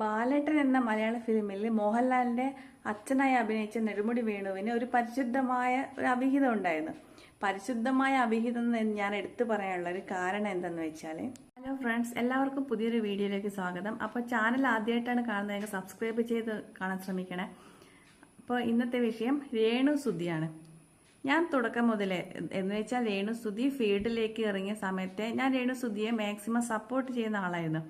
ബാലേട്ടൻ എന്ന മലയാള ഫിലിമിൽ മോഹൻലാലിന്റെ അച്ഛനായി അഭിനയിച്ച നെടുമുടി വേണുവിന് ഒരു പരിശുദ്ധമായ ഒരു അഭിഹിതം ഉണ്ടായിരുന്നു. പരിശുദ്ധമായ അഭിഹിതം എന്ന് ഞാൻ എടുത്തു പറയാനുള്ള ഒരു കാരണം എന്തെന്ന് വെച്ചാൽ, ഹലോ ഫ്രണ്ട്സ്, എല്ലാവർക്കും പുതിയൊരു വീഡിയോയിലേക്ക് സ്വാഗതം. അപ്പോൾ ചാനൽ ആദ്യമായിട്ടാണ് കാണുന്നതെങ്കിൽ സബ്സ്ക്രൈബ് ചെയ്ത് കാണാൻ ശ്രമിക്കണേ. അപ്പോൾ ഇന്നത്തെ വിഷയം രേണുസുധിയാണ്. ഞാൻ തുടക്കം മുതലേ എന്ന് വെച്ചാൽ രേണുസുധി ഫീൽഡിലേക്ക് ഇറങ്ങിയ സമയത്തെ ഞാൻ രേണുസുധിയെ മാക്സിമം സപ്പോർട്ട് ചെയ്യുന്ന ആളായിരുന്നു.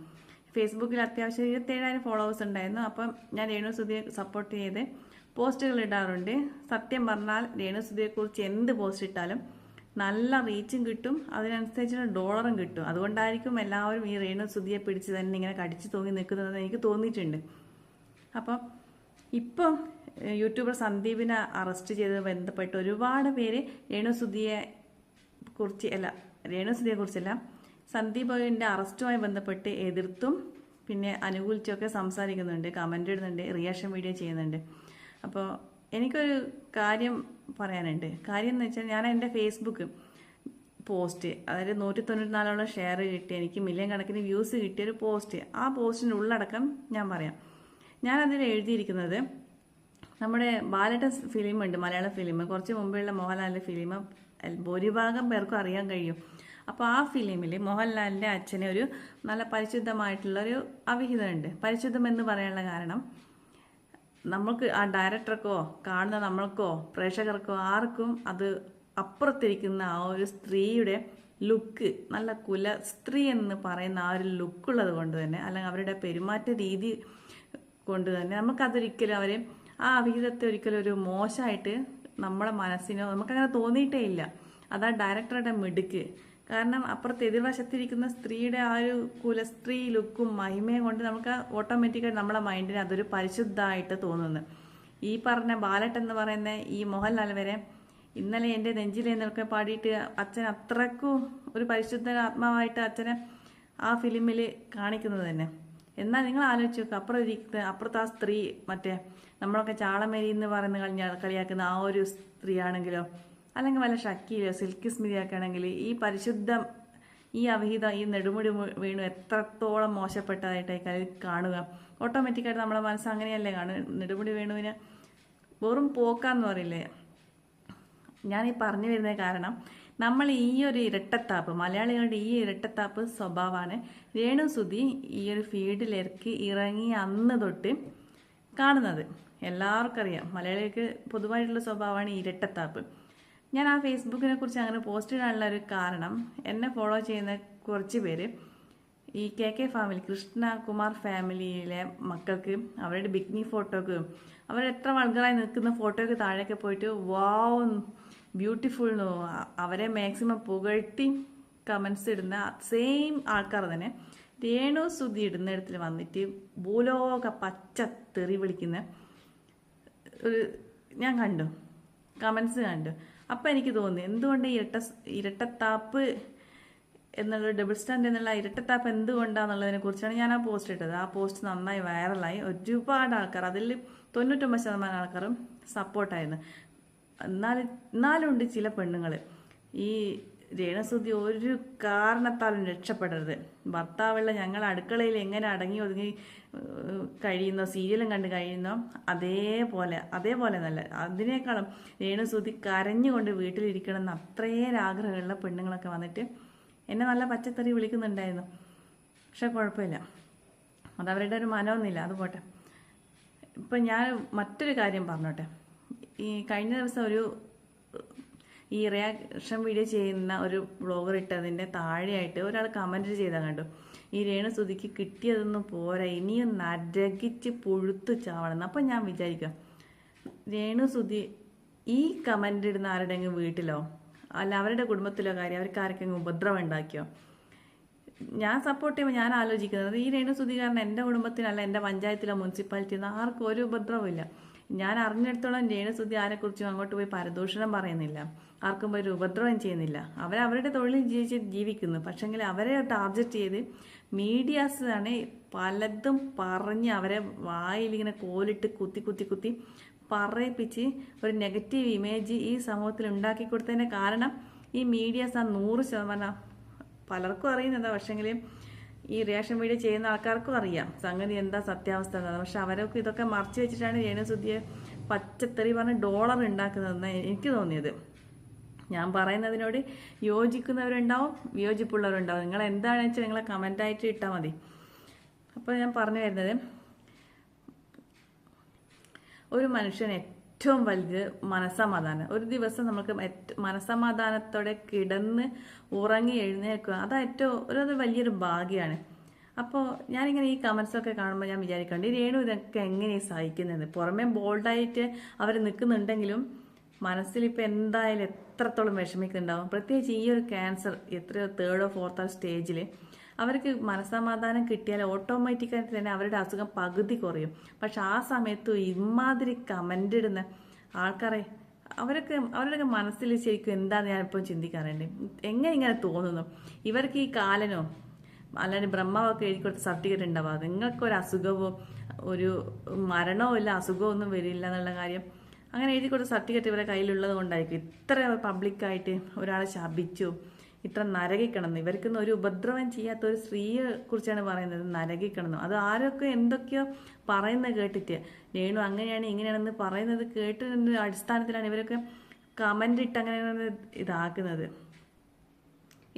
ഫേസ്ബുക്കിൽ അത്യാവശ്യം 27,000 ഫോളോവേഴ്സ് ഉണ്ടായിരുന്നു. അപ്പം ഞാൻ രേണുസുധിയെ സപ്പോർട്ട് ചെയ്ത് പോസ്റ്റുകൾ ഇടാറുണ്ട്. സത്യം പറഞ്ഞാൽ രേണുസുധിയെക്കുറിച്ച് എന്ത് പോസ്റ്റ് ഇട്ടാലും നല്ല റീച്ചും കിട്ടും, അതിനനുസരിച്ചുള്ള ഡോളറും കിട്ടും. അതുകൊണ്ടായിരിക്കും എല്ലാവരും ഈ രേണുസുധിയെ പിടിച്ച് തന്നെ ഇങ്ങനെ കടിച്ചു തൂങ്ങി നിൽക്കുന്നതെന്ന് എനിക്ക് തോന്നിയിട്ടുണ്ട്. അപ്പം ഇപ്പം യൂട്യൂബർ സന്ദീപിനെ അറസ്റ്റ് ചെയ്ത് ബന്ധപ്പെട്ട് ഒരുപാട് പേര് രേണുസുധിയെ കുറിച്ചല്ല സന്ദീപിന്റെ അറസ്റ്റുമായി ബന്ധപ്പെട്ട് എതിർത്തും പിന്നെ അനുകൂലിച്ചൊക്കെ സംസാരിക്കുന്നുണ്ട്, കമന്റ് ഇടുന്നുണ്ട്, റിയാക്ഷൻ വീഡിയോ ചെയ്യുന്നുണ്ട്. അപ്പോൾ എനിക്കൊരു കാര്യം പറയാനുണ്ട്. കാര്യം എന്ന് വെച്ചാൽ, ഞാൻ എൻ്റെ ഫേസ്ബുക്ക് പോസ്റ്റ്, അതായത് 194 ഷെയർ കിട്ടി, എനിക്ക് മില്യൺ കണക്കിന് വ്യൂസ് കിട്ടിയൊരു പോസ്റ്റ്, ആ പോസ്റ്റിൻ്റെ ഉള്ളടക്കം ഞാൻ പറയാം. ഞാനതിൽ എഴുതിയിരിക്കുന്നത്, നമ്മുടെ ബാലേട്ടൻ ഫിലിം ഉണ്ട്, മലയാള ഫിലിം, കുറച്ച് മുമ്പുള്ള മോഹൻലാലിൻ്റെ ഫിലിം ഭൂരിഭാഗം പേർക്കും അറിയാൻ കഴിയും. അപ്പോൾ ആ ഫിലിമിൽ മോഹൻലാലിൻ്റെ അച്ഛന് ഒരു നല്ല പരിശുദ്ധമായിട്ടുള്ളൊരു അവിഹിതമുണ്ട്. പരിശുദ്ധം എന്ന് പറയാനുള്ള കാരണം, നമുക്ക് ആ ഡയറക്ടർക്കോ കാണുന്ന നമ്മൾക്കോ പ്രേക്ഷകർക്കോ ആർക്കും അത് അപ്പുറത്തിരിക്കുന്ന ആ ഒരു സ്ത്രീയുടെ ലുക്ക്, നല്ല കുല സ്ത്രീ എന്ന് പറയുന്ന ആ ഒരു ലുക്കുള്ളത് കൊണ്ട് തന്നെ, അല്ലെങ്കിൽ അവരുടെ പെരുമാറ്റ രീതി കൊണ്ട് തന്നെ നമുക്കതൊരിക്കലും ആ അവിഹിതത്തെ ഒരിക്കലും ഒരു മോശമായിട്ട് നമ്മളെ മനസ്സിനോ നമുക്കങ്ങനെ തോന്നിയിട്ടേ ഇല്ല. അതാ ഡയറക്ടറുടെ മിടുക്ക്. കാരണം അപ്പുറത്ത് എതിർവശത്തിരിക്കുന്ന സ്ത്രീയുടെ ആ ഒരു കുലസ്ത്രീ ലുക്കും മഹിമയും കൊണ്ട് നമുക്ക് ഓട്ടോമാറ്റിക്കായിട്ട് നമ്മളെ മൈൻഡിന് അതൊരു പരിശുദ്ധമായിട്ട് തോന്നുന്നു. ഈ പറഞ്ഞ ബാലട്ട് എന്ന് പറയുന്ന ഈ മോഹൻലാൽ വരെ ഇന്നലെ എൻ്റെ നെഞ്ചിലേന്നൊക്കെ പാടിയിട്ട് അച്ഛൻ അത്രക്കും ഒരു പരിശുദ്ധ ആത്മാവായിട്ട് അച്ഛനെ ആ ഫിലിമിൽ കാണിക്കുന്നത് തന്നെ. എന്നാൽ നിങ്ങൾ ആലോചിച്ച് നോക്കുക, അപ്പുറത്ത് ആ സ്ത്രീ മറ്റേ നമ്മളൊക്കെ ചാളമേരി എന്ന് പറയുന്ന കളിയാക്കുന്ന ആ ഒരു സ്ത്രീ ആണെങ്കിലോ, അല്ലെങ്കിൽ വല്ല ഷക്കീലോ സിൽക്കി സ്മിതിയൊക്കെ ആണെങ്കിൽ ഈ പരിശുദ്ധം, ഈ അവിഹിതം, ഈ നെടുമുടി വീണു എത്രത്തോളം മോശപ്പെട്ടതായിട്ടായി കാണുക. ഓട്ടോമാറ്റിക്കായിട്ട് നമ്മളെ മനസ്സ് അങ്ങനെയല്ലേ കാണുക. നെടുമുടി വേണുവിന് വെറും പോക്കാന്ന് പറയില്ലേ. ഞാൻ ഈ പറഞ്ഞു വരുന്ന കാരണം, നമ്മൾ ഈ ഒരു ഇരട്ടത്താപ്പ്, മലയാളികളുടെ ഈ ഇരട്ടത്താപ്പ് സ്വഭാവമാണ് രേണുസുധി ഈ ഒരു ഫീൽഡിലേക്ക് ഇറങ്ങി അന്ന് തൊട്ട് കാണുന്നത്. എല്ലാവർക്കും അറിയാം, മലയാളികൾക്ക് പൊതുവായിട്ടുള്ള സ്വഭാവമാണ് ഈ ഇരട്ടത്താപ്പ്. ഞാൻ ആ ഫേസ്ബുക്കിനെ കുറിച്ച് അങ്ങനെ പോസ്റ്റ് ഇടാനുള്ള ഒരു കാരണം, എന്നെ ഫോളോ ചെയ്യുന്ന കുറച്ച് പേര് ഈ കെ ഫാമിലി, കൃഷ്ണകുമാർ ഫാമിലിയിലെ മക്കൾക്ക് അവരുടെ ബിക്നി ഫോട്ടോക്ക്, അവരെത്ര വൾഗറായി നിൽക്കുന്ന ഫോട്ടോയ്ക്ക് താഴേക്ക് പോയിട്ട് വാവ് ബ്യൂട്ടിഫുൾ എന്നോ അവരെ മാക്സിമം പുകഴ്ത്തി കമൻസ് ഇടുന്ന സെയിം ആൾക്കാർ തന്നെ രേണുസുധി ഇടുന്നിടത്തിൽ വന്നിട്ട് ഭൂലോക പച്ച തെറി വിളിക്കുന്ന ഒരു ഞാൻ കണ്ടു, കമൻസ് കണ്ടു. അപ്പം എനിക്ക് തോന്നി, എന്തുകൊണ്ട് ഇരട്ടത്താപ്പ് എന്നുള്ള ഡബിൾ സ്റ്റാൻഡ് എന്നുള്ള ഇരട്ടത്താപ്പ് എന്തുകൊണ്ടാണെന്നുള്ളതിനെ കുറിച്ചാണ് ഞാൻ ആ പോസ്റ്റ് ഇട്ടത്. ആ പോസ്റ്റ് നന്നായി വൈറലായി, ഒരുപാട് ആൾക്കാർ, അതിൽ 99% ആൾക്കാരും സപ്പോർട്ടായിരുന്നു. എന്നാലും ഉണ്ട് ചില പെണ്ണുങ്ങൾ, ഈ രേണുസുധി ഒരു കാരണത്താലും രക്ഷപ്പെടരുത്, ഭർത്താവുള്ള ഞങ്ങൾ അടുക്കളയിൽ എങ്ങനെ അടങ്ങി ഒതുങ്ങി കഴിയുന്നോ, സീരിയലും കണ്ട് കഴിയുന്നോ അതേപോലെ നല്ല, അതിനേക്കാളും രേണുസുധി കരഞ്ഞുകൊണ്ട് വീട്ടിലിരിക്കണം എന്ന് അത്രയേറെ ആഗ്രഹമുള്ള പെണ്ണുങ്ങളൊക്കെ വന്നിട്ട് എന്നെ നല്ല പച്ചത്തറി വിളിക്കുന്നുണ്ടായിരുന്നു. പക്ഷെ കുഴപ്പമില്ല, അതവരുടെ ഒരു മനമൊന്നുമില്ല, അത് പോട്ടെ. ഇപ്പം ഞാൻ മറ്റൊരു കാര്യം പറഞ്ഞോട്ടെ. ഈ കഴിഞ്ഞ ദിവസം ഈ റിയാക്ഷൻ വീഡിയോ ചെയ്യുന്ന ഒരു ബ്ലോഗർ ഇട്ടതിൻ്റെ താഴെയായിട്ട് ഒരാൾ കമൻറ്റ് ചെയ്താൽ കണ്ടു, ഈ രേണുസുധിക്ക് കിട്ടിയതൊന്നും പോരാ, ഇനിയും നരകിച്ച് പുഴുത്തു ചാവണം. അപ്പം ഞാൻ വിചാരിക്കാം, രേണുസുധി ഈ കമൻ്റ് ഇടുന്ന ആരുടെയെങ്കിലും വീട്ടിലോ അല്ല അവരുടെ കുടുംബത്തിലോ കാര്യം അവർക്ക് ആർക്കെങ്കിലും ഉപദ്രവം ഉണ്ടാക്കിയോ? ഞാൻ സപ്പോർട്ട് ചെയ്യുമ്പോൾ ഞാൻ ആലോചിക്കുന്നത്, ഈ രേണുസുധി കാരണം എൻ്റെ കുടുംബത്തിനല്ല, എൻ്റെ പഞ്ചായത്തിലോ മുനിസിപ്പാലിറ്റിയിലോ ആർക്കും ഒരു ഉപദ്രവം ഇല്ല. ഞാൻ അറിഞ്ഞിടത്തോളം രേണുസുധി ആരെക്കുറിച്ചും അങ്ങോട്ട് പോയി പരദൂഷണം പറയുന്നില്ല, ആർക്കും പോയി ഒരു ഉപദ്രവം ചെയ്യുന്നില്ല. അവരവരുടെ തൊഴിൽ ജീവിക്കുന്നു. പക്ഷെങ്കിൽ അവരെ ടാർഗറ്റ് ചെയ്ത് മീഡിയാസ് ആണ് പലതും പറഞ്ഞ് അവരെ വായിലിങ്ങനെ കോലിട്ട് കുത്തി പറയിപ്പിച്ച് ഒരു നെഗറ്റീവ് ഇമേജ് ഈ സമൂഹത്തിൽ ഉണ്ടാക്കി കൊടുത്തതിൻ്റെ കാരണം ഈ മീഡിയാസ് ആ 100% പലർക്കും അറിയുന്നതാ. പക്ഷെങ്കിൽ ഈ റിയാക്ഷൻ വീഡിയോ ചെയ്യുന്ന ആൾക്കാർക്കും അറിയാം സംഗതി എന്താ സത്യാവസ്ഥ എന്നാണ്. പക്ഷെ അവരൊക്കെ ഇതൊക്കെ മറച്ചു വെച്ചിട്ടാണ് രേണുസുധിയെ പച്ചത്തെറി പറഞ്ഞ് ഡോളർ ഉണ്ടാക്കുന്നതെന്ന് എനിക്ക് തോന്നിയത്. ഞാൻ പറയുന്നതിനോട് യോജിക്കുന്നവരുണ്ടാവും, വിയോജിപ്പുള്ളവരുണ്ടാവും. നിങ്ങൾ എന്താണെന്ന് വെച്ചാൽ നിങ്ങളെ കമൻ്റായിട്ട് ഇട്ടാൽ മതി. അപ്പോൾ ഞാൻ പറഞ്ഞു വരുന്നത്, ഒരു മനുഷ്യന് ഏറ്റവും വലുത് മനസ്സമാധാനം. ഒരു ദിവസം നമുക്ക് മനസ്സമാധാനത്തോടെ കിടന്ന് ഉറങ്ങി എഴുന്നേൽക്കുക, അത് ഏറ്റവും വലിയൊരു ഭാഗ്യമാണ്. അപ്പോൾ ഞാനിങ്ങനെ ഈ കമൻസൊക്കെ കാണുമ്പോൾ ഞാൻ വിചാരിക്കുന്നുണ്ട്, ഈ രേണു ഇതൊക്കെ എങ്ങനെയാണ് സഹിക്കുന്നത്? പുറമേ ബോൾഡായിട്ട് അവർ നിൽക്കുന്നുണ്ടെങ്കിലും മനസ്സിലിപ്പോൾ എന്തായാലും എത്രത്തോളം വിഷമിക്കുന്നുണ്ടാവും. പ്രത്യേകിച്ച് ഈ ഒരു ക്യാൻസർ എത്രയോ 3rd or 4th സ്റ്റേജിൽ അവർക്ക് മനസ്സമാധാനം കിട്ടിയാൽ ഓട്ടോമാറ്റിക്കായിട്ട് തന്നെ അവരുടെ അസുഖം പകുതി കുറയും. പക്ഷെ ആ സമയത്ത് ഇമാതിരി കമൻ്റ് ഇടുന്ന ആൾക്കാരെ അവരുടെയൊക്കെ മനസ്സിൽ ശരിക്കും എന്താണെന്ന് ഞാനിപ്പോൾ ചിന്തിക്കാറുണ്ട്. എങ്ങനെ ഇങ്ങനെ തോന്നുന്നു? ഇവർക്ക് ഈ കാലനോ അല്ലാണ്ട് ബ്രഹ്മാവൊക്കെ എഴുതി കൊടുത്ത സർട്ടിഫിക്കറ്റ് ഉണ്ടാവാം. നിങ്ങൾക്കൊരു അസുഖമോ ഒരു മരണമോ ഇല്ല, അസുഖമോ ഒന്നും വരില്ല എന്നുള്ള കാര്യം അങ്ങനെ എഴുതി കൊടുത്ത സർട്ടിഫിക്കറ്റ് ഇവരുടെ കയ്യിലുള്ളത് കൊണ്ടായിരിക്കും ഇത്ര പബ്ലിക്കായിട്ട് ഒരാളെ ശപിച്ചു ഇത്ര നരകിക്കണമെന്ന്. ഇവർക്കൊന്നും ഒരു ഉപദ്രവം ചെയ്യാത്ത ഒരു സ്ത്രീയെ കുറിച്ചാണ് പറയുന്നത്, നരകിക്കണമെന്ന്. അത് ആരൊക്കെ എന്തൊക്കെയോ പറയുന്നത് കേട്ടിട്ട് രേണു അങ്ങനെയാണ് ഇങ്ങനെയാണെന്ന് പറയുന്നത് കേട്ടതിൻ്റെ അടിസ്ഥാനത്തിലാണ് ഇവരൊക്കെ കമൻ്റ് ഇട്ട് അങ്ങനെ ഇതാക്കുന്നത്.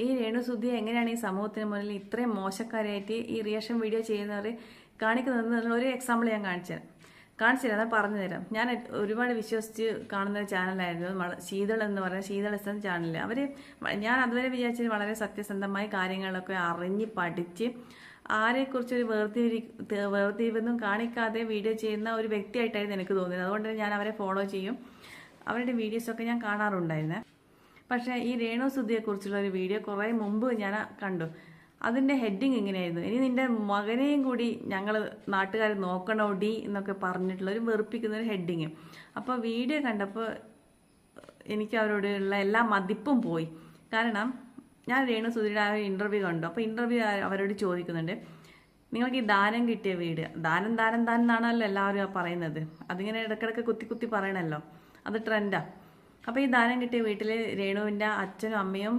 ഈ രേണുസുധിയെ എങ്ങനെയാണ് ഈ സമൂഹത്തിന് മുന്നിൽ ഇത്രയും മോശക്കാരായിട്ട് ഈ റിയാക്ഷൻ വീഡിയോ ചെയ്യുന്നവർ കാണിക്കുന്നതെന്നുള്ള ഒരു എക്സാമ്പിൾ ഞാൻ കാണിച്ചു തരാം, പറഞ്ഞു തരാം. ഞാൻ ഒരുപാട് വിശ്വസിച്ച് കാണുന്ന ഒരു ചാനലായിരുന്നു ശീതൾ എന്ന് പറയുന്ന ശീതൾ എന്ന ചാനൽ. ഞാൻ അതുവരെ വിചാരിച്ചത് വളരെ സത്യസന്ധമായ കാര്യങ്ങളൊക്കെ അറിഞ്ഞ് പഠിച്ച് ആരെക്കുറിച്ചൊരു വേർതിരിവൊന്നും കാണിക്കാതെ വീഡിയോ ചെയ്യുന്ന ഒരു വ്യക്തിയായിട്ടായിരുന്നു എനിക്ക് തോന്നിയത്. അതുകൊണ്ട് ഞാൻ അവരെ ഫോളോ ചെയ്യും, അവരുടെ വീഡിയോസൊക്കെ ഞാൻ കാണാറുണ്ടായിരുന്നു. പക്ഷേ ഈ രേണുസുധിയെക്കുറിച്ചുള്ള ഒരു വീഡിയോ കുറേ മുമ്പ് ഞാൻ കണ്ടു. അതിൻ്റെ ഹെഡിങ് ഇങ്ങനെയായിരുന്നു, ഇനി നിന്റെ മകനെയും കൂടി ഞങ്ങൾ നാട്ടുകാർ നോക്കണോടി എന്നൊക്കെ പറഞ്ഞിട്ടുള്ള ഒരു വെറുപ്പിക്കുന്ന ഒരു ഹെഡിങ്. അപ്പോൾ വീഡിയോ കണ്ടപ്പോൾ എനിക്ക് അവരോടുള്ള എല്ലാ മതിപ്പും പോയി. കാരണം ഞാൻ രേണുസുധിയുടെ ആ ഒരു ഇൻ്റർവ്യൂ കണ്ടു. അപ്പോൾ ഇൻ്റർവ്യൂ അവരോട് ചോദിക്കുന്നുണ്ട്, നിങ്ങൾക്ക് ഈ ദാനം കിട്ടിയ വീട്, ദാനം എന്നാണല്ലോ എല്ലാവരും പറയുന്നത്, അതിങ്ങനെ ഇടയ്ക്കിടയ്ക്ക് കുത്തി പറയണല്ലോ, അത് ട്രെൻഡാണ്. അപ്പോൾ ഈ ദാനം കിട്ടിയ വീട്ടിൽ രേണുവിൻ്റെ അച്ഛനും അമ്മയും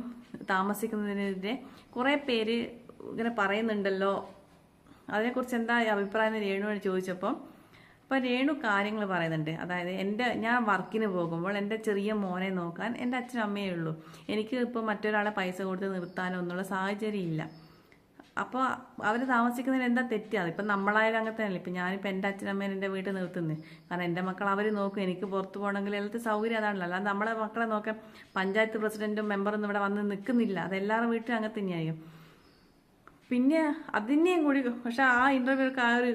താമസിക്കുന്നതിനെതിരെ കുറേ പേര് ഇങ്ങനെ പറയുന്നുണ്ടല്ലോ, അതിനെക്കുറിച്ച് എന്താ അഭിപ്രായം എന്ന് രേണുവിന് ചോദിച്ചപ്പോൾ അപ്പോൾ രേണു കാര്യങ്ങൾ പറയുന്നുണ്ട്. അതായത് ഞാൻ വർക്കിന് പോകുമ്പോൾ എൻ്റെ ചെറിയ മോനെ നോക്കാൻ എൻ്റെ അച്ഛനും അമ്മയേ ഉള്ളൂ. എനിക്ക് ഇപ്പോൾ മറ്റൊരാളെ പൈസ കൊടുത്ത് നിർത്താനോ ഒന്നുള്ള സാഹചര്യം ഇല്ല. അപ്പോൾ അവർ താമസിക്കുന്നതിന് എന്താ തെറ്റാണ്? ഇപ്പം നമ്മളായാലും അങ്ങനെ തന്നെയല്ലേ. ഇപ്പം ഞാനിപ്പോൾ എൻ്റെ അച്ഛനമ്മേനെ എൻ്റെ വീട്ടിൽ നിർത്തുന്നത്, കാരണം എൻ്റെ മക്കൾ അവർ നോക്കും. എനിക്ക് പുറത്ത് പോകണമെങ്കിൽ എല്ലാത്ത സൗകര്യം അതാണല്ലോ. അല്ലാതെ നമ്മളെ മക്കളെ നോക്കാൻ പഞ്ചായത്ത് പ്രസിഡന്റും മെമ്പറൊന്നും ഇവിടെ വന്ന് നിൽക്കുന്നില്ല. അത് എല്ലാവരുടെ വീട്ടിലും അങ്ങനെ തന്നെയായിരിക്കും. പിന്നെ അതിനെയും കൂടി പക്ഷെ ആ ഇൻ്റർവ്യൂക്ക് ആ ഒരു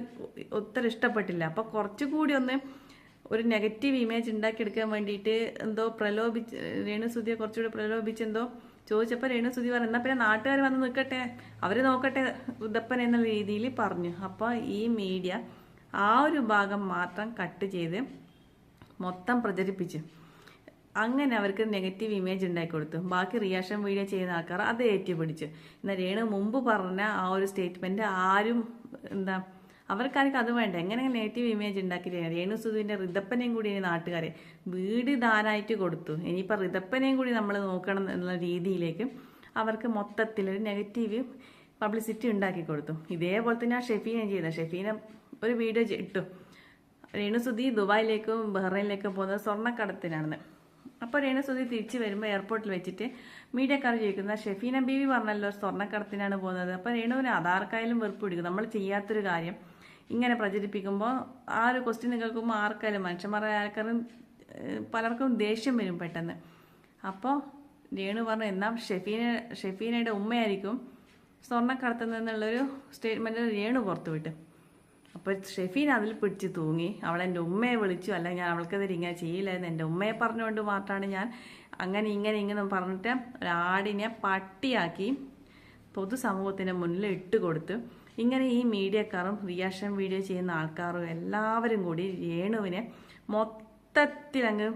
ഒത്തിരി ഇഷ്ടപ്പെട്ടില്ല. അപ്പോൾ കുറച്ചുകൂടി ഒരു നെഗറ്റീവ് ഇമേജ് ഉണ്ടാക്കിയെടുക്കാൻ വേണ്ടിയിട്ട് എന്തോ രേണുസുധിയെ കുറച്ചുകൂടി പ്രലോഭിച്ചെന്തോ ചോദിച്ചപ്പോൾ രേണുസുധി പറഞ്ഞു, എന്നാൽ പിന്നെ നാട്ടുകാർ വന്ന് നിൽക്കട്ടെ, അവർ നോക്കട്ടെ ഉദപ്പൻ എന്നുള്ള രീതിയിൽ പറഞ്ഞു. അപ്പോൾ ഈ മീഡിയ ആ ഒരു ഭാഗം മാത്രം കട്ട് ചെയ്ത് മൊത്തം പ്രചരിപ്പിച്ചു. അങ്ങനെ അവർക്ക് നെഗറ്റീവ് ഇമേജ് ഉണ്ടാക്കി കൊടുത്തു. ബാക്കി റിയാക്ഷൻ വീഡിയോ ചെയ്യുന്ന ആൾക്കാർ അത് ഏറ്റുപിടിച്ചു. എന്നാൽ രേണു മുമ്പ് പറഞ്ഞ ആ ഒരു സ്റ്റേറ്റ്മെൻറ്റ് ആരും അവർക്കാർക്ക് അത് വേണ്ട. എങ്ങനെ നെഗറ്റീവ് ഇമേജ് ഉണ്ടാക്കിയില്ല. രേണുസുധിൻ്റെ ഋതപ്പനെയും കൂടി നാട്ടുകാരെ വീട് ദാനായിട്ട് കൊടുത്തു, ഇനിയിപ്പോൾ ഋതപ്പനെയും കൂടി നമ്മൾ നോക്കണം എന്നുള്ള രീതിയിലേക്ക് അവർക്ക് മൊത്തത്തിലൊരു നെഗറ്റീവ് പബ്ലിസിറ്റി ഉണ്ടാക്കി കൊടുത്തു. ഇതേപോലെ തന്നെ ആ ഷെഫീന ഒരു വീഡിയോ ഇട്ടു, രേണുസുധി ദുബായിലേക്കും ബഹ്റൈനിലേക്കും പോകുന്നത് സ്വർണ്ണക്കടത്തിനാണെന്ന്. അപ്പോൾ രേണുസുധി തിരിച്ചു വരുമ്പോൾ എയർപോർട്ടിൽ വെച്ചിട്ട് മീഡിയക്കാർ ചോദിക്കുന്ന ഷെഫീന ബീവി പറഞ്ഞല്ലോ സ്വർണ്ണക്കടത്തിനാണ് പോകുന്നത്. അപ്പോൾ രേണുവിന് അതാർക്കായാലും വെറുപ്പ് പിടിക്കും. നമ്മൾ ചെയ്യാത്തൊരു കാര്യം ഇങ്ങനെ പ്രചരിപ്പിക്കുമ്പോൾ ആ ഒരു ക്വസ്റ്റ്യൻ കേൾക്കുമ്പോൾ ആർക്കായാലും മനുഷ്യന്മാരുടെ ആൾക്കാരും പലർക്കും ദേഷ്യം വരും പെട്ടെന്ന്. അപ്പോൾ രേണു പറഞ്ഞു, എന്നാൽ ഷെഫീനയുടെ ഉമ്മയായിരിക്കും സ്വർണ്ണക്കടത്തുന്നതെന്നുള്ളൊരു സ്റ്റേറ്റ്മെൻറ്റ് രേണു പുറത്തുവിട്ടു. അപ്പോൾ ഷെഫീൻ അതിൽ പിടിച്ച് തൂങ്ങി, അവളെൻ്റെ ഉമ്മയെ വിളിച്ചു, അല്ല ഞാൻ അവൾക്കെതിരെ ഇങ്ങനെ ചെയ്യില്ലായിരുന്നു, എൻ്റെ ഉമ്മയെ പറഞ്ഞുകൊണ്ട് മാത്രമാണ് ഞാൻ ഇങ്ങനെ പറഞ്ഞിട്ട് ഒരാടിനെ പട്ടിയാക്കി പൊതുസമൂഹത്തിൻ്റെ മുന്നിൽ ഇട്ടുകൊടുത്തു. ഇങ്ങനെ ഈ മീഡിയക്കാരും റിയാക്ഷൻ വീഡിയോ ചെയ്യുന്ന ആൾക്കാരും എല്ലാവരും കൂടി രേണുവിനെ മൊത്തത്തിൽ അങ്ങ്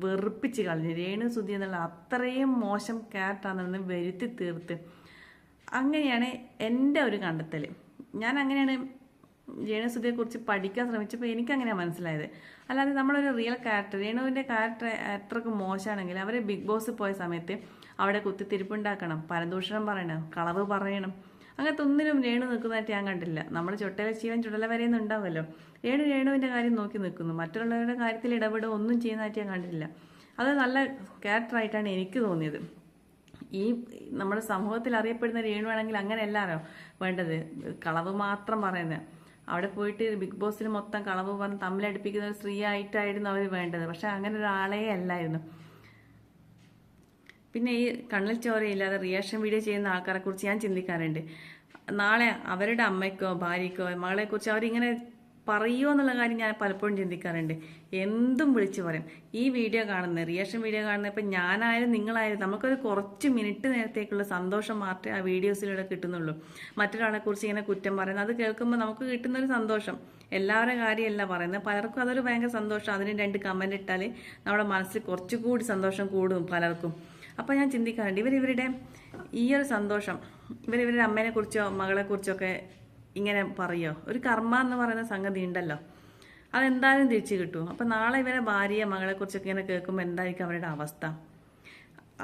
വെറുപ്പിച്ച് കളഞ്ഞു. രേണുസുധി എന്നുള്ള അത്രയും മോശം ക്യാരക്ടറാണെന്ന് വരുത്തി തീർത്ത്. അങ്ങനെയാണ് എൻ്റെ ഒരു കണ്ടെത്തൽ. ഞാൻ അങ്ങനെയാണ് രേണുസുധിയെക്കുറിച്ച് പഠിക്കാൻ ശ്രമിച്ചപ്പോൾ എനിക്കങ്ങനെയാണ് മനസ്സിലായത്. അല്ലാതെ നമ്മളൊരു റിയൽ ക്യാരക്ടർ, രേണുവിൻ്റെ ക്യാരക്ടർ എത്രക്ക് മോശമാണെങ്കിൽ അവർ ബിഗ് ബോസ് പോയ സമയത്ത് അവിടെ കുത്തിത്തിരിപ്പുണ്ടാക്കണം, പരദൂഷണം പറയണം, കളവ് പറയണം, അങ്ങനത്തെ ഒന്നിനും രേണു നിൽക്കുന്നതായിട്ട് ഞാൻ കണ്ടില്ല. നമ്മൾ ചുട്ടല ശീലം ചുടല വരെയൊന്നും ഉണ്ടാവുമല്ലോ. രേണുവിൻ്റെ കാര്യം നോക്കി നിൽക്കുന്നു, മറ്റുള്ളവരുടെ കാര്യത്തിൽ ഇടപെടുക ഒന്നും ചെയ്യുന്നതായിട്ട് ഞാൻ കണ്ടില്ല. അത് നല്ല ക്യാരക്ടറായിട്ടാണ് എനിക്ക് തോന്നിയത്. ഈ നമ്മുടെ സമൂഹത്തിൽ അറിയപ്പെടുന്ന രേണുവാണെങ്കിൽ അങ്ങനെയല്ലാരോ വേണ്ടത്, കളവ് മാത്രം പറയുന്നത്. അവിടെ പോയിട്ട് ബിഗ് ബോസിൽ മൊത്തം കളവ് പറഞ്ഞ് തമ്മിലടുപ്പിക്കുന്ന ഒരു സ്ത്രീ ആയിട്ടായിരുന്നു അവർ വേണ്ടത്. പക്ഷെ അങ്ങനെ ഒരാളേ അല്ലായിരുന്നു. പിന്നെ ഈ കണ്ണിൽ ചോരയില്ലാതെ റിയാക്ഷൻ വീഡിയോ ചെയ്യുന്ന ആൾക്കാരെ കുറിച്ച് ഞാൻ ചിന്തിക്കാറുണ്ട്. നാളെ അവരുടെ അമ്മയ്ക്കോ ഭാര്യയ്ക്കോ മകളെക്കുറിച്ച് അവരിങ്ങനെ പറയുമോ എന്നുള്ള കാര്യം ഞാൻ പലപ്പോഴും ചിന്തിക്കാറുണ്ട്. എന്തും വിളിച്ചു പറയും. ഈ വീഡിയോ കാണുന്നത്, റിയാക്ഷൻ വീഡിയോ കാണുന്നത്, ഇപ്പം ഞാനായാലും നിങ്ങളായാലും നമുക്കൊരു കുറച്ച് മിനിറ്റ് നേരത്തേക്കുള്ള സന്തോഷം മാത്രമേ ആ വീഡിയോസിലൂടെ കിട്ടുന്നുള്ളൂ. മറ്റൊരാളെ കുറിച്ച് ഇങ്ങനെ കുറ്റം പറയുന്നത്, അത് കേൾക്കുമ്പോൾ നമുക്ക് കിട്ടുന്നൊരു സന്തോഷം. എല്ലാവരുടെ കാര്യമല്ല പറയുന്നത്, പലർക്കും അതൊരു ഭയങ്കര സന്തോഷം. അതിന് 2 കമന്റ് ഇട്ടാൽ നമ്മുടെ മനസ്സിൽ കുറച്ചുകൂടി സന്തോഷം കൂടും പലർക്കും. അപ്പോൾ ഞാൻ ചിന്തിക്കാറുണ്ട്, ഇവരുടെ ഈ ഒരു സന്തോഷം ഇവരുടെ അമ്മേനെ കുറിച്ചോ മകളെ കുറിച്ചൊക്കെ ഇങ്ങനെ പറയുമോ? ഒരു കർമ്മ എന്ന് പറയുന്ന സംഗതി ഉണ്ടല്ലോ, അതെന്തായാലും തിരിച്ചു കിട്ടും. അപ്പം നാളെ ഇവരെ ഭാര്യയെ മകളെ കുറിച്ചൊക്കെ ഇങ്ങനെ കേൾക്കുമ്പോൾ എന്തായിരിക്കും അവരുടെ അവസ്ഥ?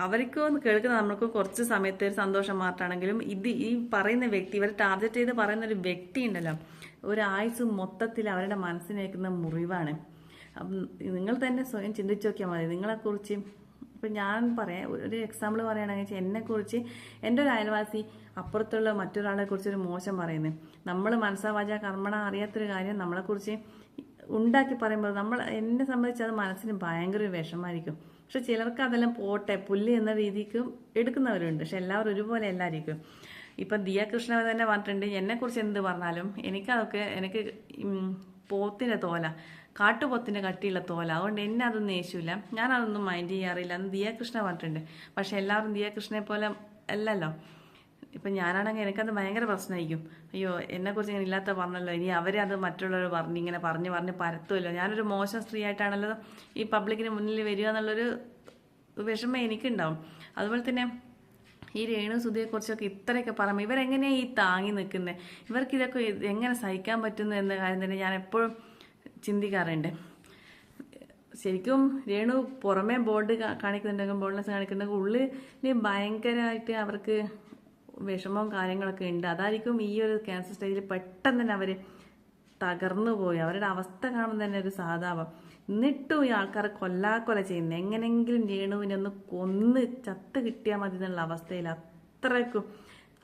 അവർക്കും കേൾക്കുന്ന നമ്മൾക്ക് കുറച്ച് സമയത്ത് ഒരു സന്തോഷം മാത്രമാണെങ്കിലും ഈ പറയുന്ന വ്യക്തി, ഇവർ ടാർഗറ്റ് ചെയ്ത് പറയുന്ന ഒരു വ്യക്തി ഉണ്ടല്ലോ, ഒരു ആയുസ് മൊത്തത്തിൽ അവരുടെ മനസ്സിനേക്കുന്ന മുറിവാണ്. നിങ്ങൾ തന്നെ സ്വയം ചിന്തിച്ചു നോക്കിയാൽ മതി. നിങ്ങളെക്കുറിച്ച് ഇപ്പം ഞാൻ പറയാം, ഒരു എക്സാമ്പിൾ പറയുകയാണെങ്കിൽ വെച്ചാൽ എന്നെക്കുറിച്ച് എൻ്റെ ഒരു അയൽവാസി അപ്പുറത്തുള്ള മറ്റൊരാളെ കുറിച്ചൊരു മോശം പറയുന്നത്, നമ്മൾ മനസ്സാവാച കർമ്മണ അറിയാത്തൊരു കാര്യം നമ്മളെക്കുറിച്ച് ഉണ്ടാക്കി പറയുമ്പോൾ എന്നെ സംബന്ധിച്ച് അത് മനസ്സിന് ഭയങ്കര ഒരു വിഷമായിരിക്കും. പക്ഷെ ചിലർക്ക് അതെല്ലാം പോട്ടെ പുല്ല് എന്ന രീതിക്ക് എടുക്കുന്നവരുണ്ട്. പക്ഷെ എല്ലാവരും ഒരുപോലെ എല്ലായിരിക്കും. ഇപ്പം ദിയ കൃഷ്ണ തന്നെ പറഞ്ഞിട്ടുണ്ട്, എന്നെക്കുറിച്ച് എന്ത് പറഞ്ഞാലും എനിക്ക് പോത്തിൻ്റെ തോല, കാട്ടുപോത്തിന്റെ കട്ടിയുള്ള തോല, അതുകൊണ്ട് എന്നെ അതൊന്നും യേശൂല, ഞാനതൊന്നും മൈൻഡ് ചെയ്യാറില്ല എന്ന് ദിയ കൃഷ്ണ പറഞ്ഞിട്ടുണ്ട്. പക്ഷെ എല്ലാവരും ദിയ കൃഷ്ണയെ പോലെ അല്ലല്ലോ. ഇപ്പം ഞാനാണെങ്കിൽ എനിക്കത് ഭയങ്കര പ്രശ്നമായിരിക്കും. അയ്യോ എന്നെക്കുറിച്ച് ഇങ്ങനെ ഇല്ലാത്ത പറഞ്ഞല്ലോ, ഇനി അവരത് മറ്റുള്ളവർ ഇങ്ങനെ പറഞ്ഞ് പരത്തുമല്ലോ, ഞാനൊരു മോശം സ്ത്രീ ആയിട്ടാണല്ലോ ഈ പബ്ലിക്കിന് മുന്നിൽ വരിക എന്നുള്ളൊരു വിഷമം എനിക്കുണ്ടാവും. അതുപോലെ തന്നെ ഈ രേണു സുധിയെക്കുറിച്ചൊക്കെ ഇത്രയൊക്കെ പറയുമ്പോൾ ഇവരെങ്ങനെയാണ് ഈ താങ്ങി നിൽക്കുന്നത്? ഇവർക്ക് ഇതൊക്കെ എങ്ങനെ സഹിക്കാൻ പറ്റുന്നു എന്ന കാര്യം തന്നെ ഞാൻ എപ്പോഴും ചിന്തിക്കാറുണ്ട്. ശരിക്കും രേണു പുറമേ ബോൾഡ് കാണിക്കുന്നുണ്ടെങ്കിൽ, ബോൾഡ്നെസ് കാണിക്കുന്നുണ്ടെങ്കിൽ ഉള്ളിൽ ഭയങ്കരമായിട്ട് അവർക്ക് വിഷമവും കാര്യങ്ങളൊക്കെ ഉണ്ട്. അതായിരിക്കും ഈ ഒരു ക്യാൻസർ സ്റ്റേജിൽ പെട്ടെന്ന് തന്നെ അവർ തകർന്നു പോയി. അവരുടെ അവസ്ഥ കാണുമ്പോൾ തന്നെ ഒരു സാധാപം. എന്നിട്ടും ഈ ആൾക്കാരെ കൊല്ലാക്കൊല ചെയ്യുന്നത്, എങ്ങനെങ്കിലും രേണുവിനെ ഒന്ന് കൊന്ന് ചത്ത് കിട്ടിയാൽ മതി എന്നുള്ള അവസ്ഥയിൽ അത്രയ്ക്കും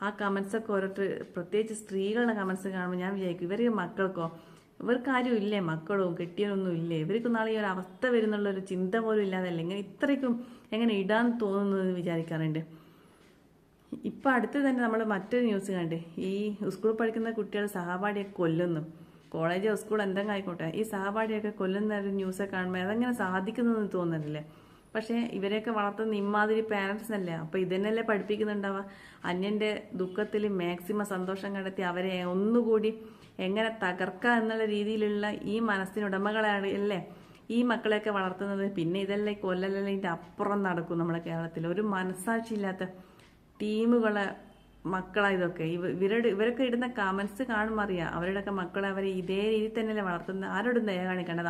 ആ കമൻസൊക്കെ ഓരോരുത്തർ, പ്രത്യേകിച്ച് സ്ത്രീകളുടെ കമൻസ് കാണുമ്പോൾ ഞാൻ വിചാരിക്കും, ഇവർ മക്കൾക്കോ ഇവർക്കാരും ഇല്ലേ, മക്കളും കെട്ടിയൊന്നും ഇല്ലേ, ഇവർക്ക് നാളെ ഈ ഒരു അവസ്ഥ വരുന്നുള്ളൊരു ചിന്ത പോലും ഇല്ലാതല്ലേ ഇങ്ങനെ ഇത്രയ്ക്കും എങ്ങനെ ഇടാൻ തോന്നുന്നത് വിചാരിക്കാറുണ്ട്. ഇപ്പം അടുത്ത് തന്നെ നമ്മൾ മറ്റൊരു ന്യൂസ് കണ്ട്, ഈ സ്കൂളിൽ പഠിക്കുന്ന കുട്ടികൾ സഹപാഠിയൊക്കെ കൊല്ലുന്നു. കോളേജോ സ്കൂൾ എന്തെങ്കിലും ആയിക്കോട്ടെ, ഈ സഹപാഠിയൊക്കെ കൊല്ലുന്ന ഒരു ന്യൂസൊക്കെ കാണുമ്പോൾ അതെങ്ങനെ സാധിക്കുന്നതെന്ന് തോന്നുന്നില്ലേ? പക്ഷേ ഇവരെയൊക്കെ വളർത്തുന്ന ഇമാതിരി പാരൻസ് അല്ലേ. അപ്പോൾ ഇതന്നെയല്ലേ പഠിപ്പിക്കുന്നുണ്ടാവുക. അന്യൻ്റെ ദുഃഖത്തിൽ മാക്സിമം സന്തോഷം കണ്ടെത്തി അവരെ ഒന്നുകൂടി എങ്ങനെ തകർക്കുക എന്നുള്ള രീതിയിലുള്ള ഈ മനസ്സിനുടമകളാണ് അല്ലേ ഈ മക്കളെയൊക്കെ വളർത്തുന്നത്. പിന്നെ ഇതല്ലേ കൊല്ലല്ലേ ഇതിൻ്റെ അപ്പുറം നടക്കും നമ്മുടെ കേരളത്തിൽ. ഒരു മനസ്സാക്ഷിയില്ലാത്ത ടീമുകളെ മക്കളാ ഇതൊക്കെ. ഇവരൊക്കെ ഇടുന്ന കമൻസ് കാണുമ്പോൾ അറിയാം അവരുടെയൊക്കെ മക്കളെ അവർ ഇതേ രീതിയിൽ തന്നെയല്ലേ വളർത്തുന്നത്. ആരോടും ദയ കാണിക്കേണ്ടത്,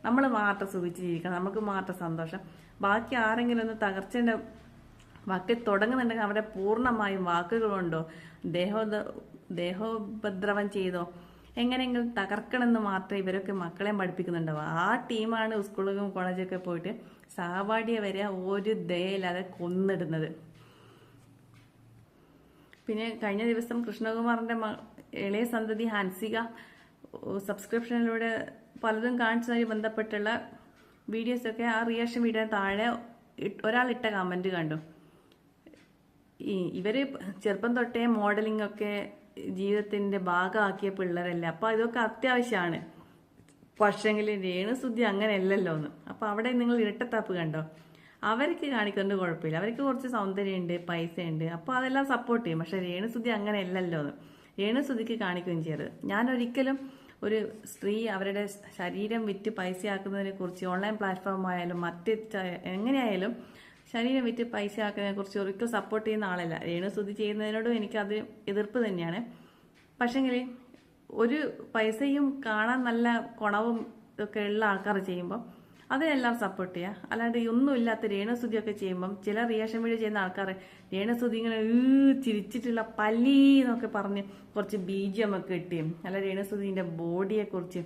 നമ്മൾ മാത്രം സുഖിച്ച് ജീവിക്കണം, നമുക്ക് മാത്രം സന്തോഷം. ബാക്കി ആരെങ്കിലും ഒന്ന് തകർച്ചേൻ്റെ വാക്കിൽ തുടങ്ങുന്നുണ്ടെങ്കിൽ അവിടെ പൂർണ്ണമായും വാക്കുകളുണ്ടോ, ദേഹോപദ്രവം ചെയ്തോ എങ്ങനെയെങ്കിലും തകർക്കണമെന്ന് മാത്രമേ ഇവരൊക്കെ മക്കളെയും പഠിപ്പിക്കുന്നുണ്ടാവുക. ആ ടീമാണ് സ്കൂളിലും കോളേജൊക്കെ പോയിട്ട് സഹപാഠിയെ വരെ ഒരു ദയയില്ലാതെ കൊന്നിടുന്നത്. പിന്നെ കഴിഞ്ഞ ദിവസം കൃഷ്ണകുമാറിൻ്റെ ഇളയ സന്തതി ഹൻസിക സബ്സ്ക്രിപ്ഷനിലൂടെ പലതും കാണിച്ചതുമായി ബന്ധപ്പെട്ടുള്ള വീഡിയോസൊക്കെ ആ റിയാക്ഷൻ വീഡിയോ താഴെ ഒരാളിട്ട കമൻറ്റ് കണ്ടു. ഇവര് ചെറുപ്പം തൊട്ടേ മോഡലിംഗ് ഒക്കെ ജീവിതത്തിന്റെ ഭാഗമാക്കിയ പിള്ളേരല്ലേ, അപ്പോൾ ഇതൊക്കെ അത്യാവശ്യമാണ്. പക്ഷെങ്കിൽ രേണു സുധി അങ്ങനെയല്ലല്ലോ എന്ന്. അപ്പോൾ അവിടെ നിങ്ങൾ ഇരട്ടത്താപ്പ് കണ്ടോ? അവർക്ക് കാണിക്കുന്നത് കുഴപ്പമില്ല, അവർക്ക് കുറച്ച് സൗന്ദര്യമുണ്ട്, പൈസയുണ്ട്, അപ്പോൾ അതെല്ലാം സപ്പോർട്ട് ചെയ്യും. പക്ഷെ രേണു സുധി അങ്ങനെയല്ലല്ലോ എന്ന്. രേണു സുധിക്ക് കാണിക്കുകയും ചെയ്യരുത്. ഞാൻ ഒരിക്കലും ഒരു സ്ത്രീ അവരുടെ ശരീരം വിറ്റ് പൈസയാക്കുന്നതിനെ കുറിച്ച് ഓൺലൈൻ പ്ലാറ്റ്ഫോം ആയാലും എങ്ങനെയായാലും ശരീരം വിറ്റ് പൈസ ആക്കുന്നതിനെ കുറിച്ച് ഒരിക്കലും സപ്പോർട്ട് ചെയ്യുന്ന ആളല്ല. രേണു സുധി ചെയ്യുന്നതിനോടും എനിക്കത് എതിർപ്പ് തന്നെയാണ്. പക്ഷെങ്കിൽ ഒരു പൈസയും കാണാൻ നല്ല കുണവും ഒക്കെ ഉള്ള ആൾക്കാർ ചെയ്യുമ്പോൾ അതിനെല്ലാം സപ്പോർട്ട് ചെയ്യുക. അല്ലാണ്ട് ഒന്നും ഇല്ലാത്ത രേണുസുതിയൊക്കെ ചെയ്യുമ്പം ചില റിയാക്ഷൻ വീഡിയോ ചെയ്യുന്ന ആൾക്കാർ രേണുസുതി ഇങ്ങനെ ചിരിച്ചിട്ടുള്ള പല്ലി എന്നൊക്കെ പറഞ്ഞ് കുറച്ച് ബീജം ഒക്കെ ഇട്ടിയും അല്ല രേണുസുതിന്റെ ബോഡിയെ കുറിച്ച്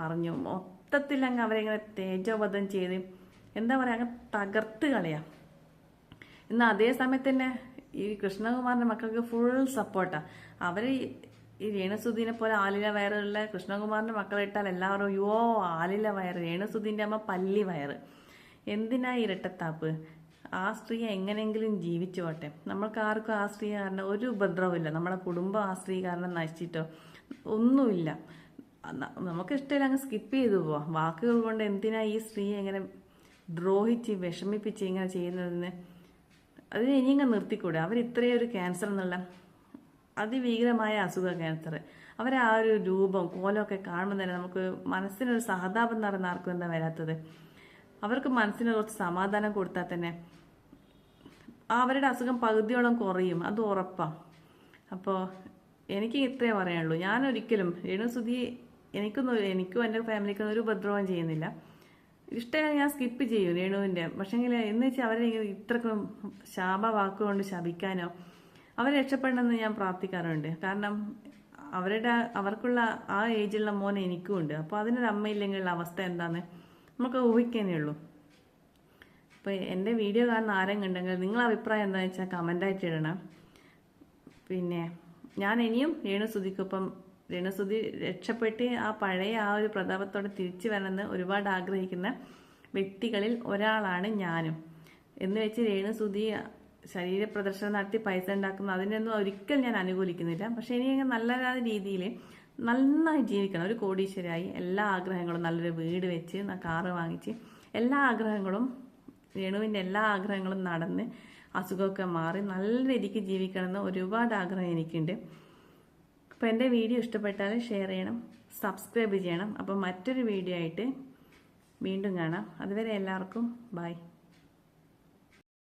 പറഞ്ഞു മൊത്തത്തിൽ അങ്ങ് അവരെങ്ങനെ തേജോവധം ചെയ്ത് എന്താ പറയാ അങ്ങ് തകർത്ത് കളയാ. എന്നാൽ അതേ സമയത്ത് തന്നെ ഈ കൃഷ്ണകുമാറിന്റെ മക്കൾക്ക് ഫുൾ സപ്പോർട്ടാ. അവര് ഈ രേണുസുധീനെ പോലെ ആലില വയറുള്ള കൃഷ്ണകുമാറിന്റെ മക്കളിട്ടാൽ എല്ലാവരും യോ ആലില വയറ്, രേണുസുധീന്റെ അമ്മ പല്ലി വയറ്. എന്തിനാ ഇരട്ടത്താപ്പ്? ആ സ്ത്രീ എങ്ങനെയെങ്കിലും ജീവിച്ചു പോട്ടെ. നമ്മൾക്ക് ആർക്കും ആ സ്ത്രീ കാരണം ഒരു ഉപദ്രവമില്ല. നമ്മളെ കുടുംബം ആ സ്ത്രീ കാരണം നശിച്ചിട്ടോ ഒന്നുമില്ല. നമുക്ക് ഇഷ്ടമില്ല അങ്ങ് സ്കിപ്പ് ചെയ്തു പോവാം. വാക്കുകൾ കൊണ്ട് എന്തിനാ ഈ സ്ത്രീ എങ്ങനെ ദ്രോഹിച്ച് വിഷമിപ്പിച്ച് ഇങ്ങനെ ചെയ്യുന്നതെന്ന് അതിന് ഇനിയങ്ങ് നിർത്തിക്കൂടെ? അവർ ഇത്രയും ഒരു ക്യാൻസർ എന്നുള്ള അതിഭീകരമായ അസുഖ ക്യാൻസർ, അവരെ ആ ഒരു രൂപം കോലമൊക്കെ കാണുമ്പോൾ തന്നെ നമുക്ക് മനസ്സിനൊരു സഹതാപം നടന്ന ആർക്കും എന്താ വരാത്തത്? അവർക്ക് മനസ്സിന് കുറച്ച് സമാധാനം കൊടുത്താൽ തന്നെ അവരുടെ അസുഖം പകുതിയോളം കുറയും, അത് ഉറപ്പാ. അപ്പോൾ എനിക്ക് ഇത്രേ പറയാനുള്ളൂ. ഞാനൊരിക്കലും രേണുസുധി എനിക്കും എൻ്റെ ഫാമിലിക്കൊന്നും ഒരു ഉപദ്രവം ചെയ്യുന്നില്ല. ഇഷ്ടമായി ഞാൻ സ്കിപ്പ് ചെയ്യും രേണുവിൻ്റെ. പക്ഷേങ്കിൽ എന്ന് വെച്ചാൽ അവരെ ഇത്രക്കും ശാപവാക്കുകൊണ്ട് ശപിക്കാനോ അവരെ രക്ഷപ്പെടണമെന്ന് ഞാൻ പ്രാർത്ഥിക്കാറുണ്ട്. കാരണം അവർക്കുള്ള ആ ഏജിലുള്ള മോൻ എനിക്കും ഉണ്ട്. അപ്പോൾ അതിനൊരു അമ്മയില്ലെങ്കിലുള്ള അവസ്ഥ എന്താന്ന് നമുക്ക് ഊഹിക്കാനേ ഉള്ളൂ. അപ്പോൾ എൻ്റെ വീഡിയോ കാണുന്ന ആരെങ്കിലും ഉണ്ടെങ്കിൽ നിങ്ങളുടെ അഭിപ്രായം എന്താണെന്ന് വെച്ചാൽ കമൻ്റായിട്ട് ഇടണം. പിന്നെ ഞാൻ ഇനിയും രേണുസുധി രക്ഷപ്പെട്ട് ആ പഴയ ആ ഒരു പ്രതാപത്തോടെ തിരിച്ചു വരണമെന്ന് ഒരുപാട് ആഗ്രഹിക്കുന്ന വ്യക്തികളിൽ ഒരാളാണ് ഞാനും. എന്ന് വെച്ച് രേണുസുധി ശരീര പ്രദർശനം നടത്തി പൈസ ഉണ്ടാക്കുന്ന അതിനൊന്നും ഒരിക്കലും ഞാൻ അനുകൂലിക്കുന്നില്ല. പക്ഷെ ഇനി നല്ല രീതിയിൽ നന്നായി ജീവിക്കണം, ഒരു കോടീശ്വരായി എല്ലാ ആഗ്രഹങ്ങളും, നല്ലൊരു വീട് വെച്ച് കാറ് വാങ്ങിച്ച് എല്ലാ ആഗ്രഹങ്ങളും രേണുവിൻ്റെ എല്ലാ ആഗ്രഹങ്ങളും നടന്ന് അസുഖമൊക്കെ മാറി നല്ല രീതിക്ക് ജീവിക്കണമെന്ന് ഒരുപാട് ആഗ്രഹം എനിക്കുണ്ട്. അപ്പോൾ എൻ്റെ വീഡിയോ ഇഷ്ടപ്പെട്ടാൽ ഷെയർ ചെയ്യണം, സബ്സ്ക്രൈബ് ചെയ്യണം. അപ്പോൾ മറ്റൊരു വീഡിയോ ആയിട്ട് വീണ്ടും കാണാം. അതുവരെ എല്ലാവർക്കും ബൈ.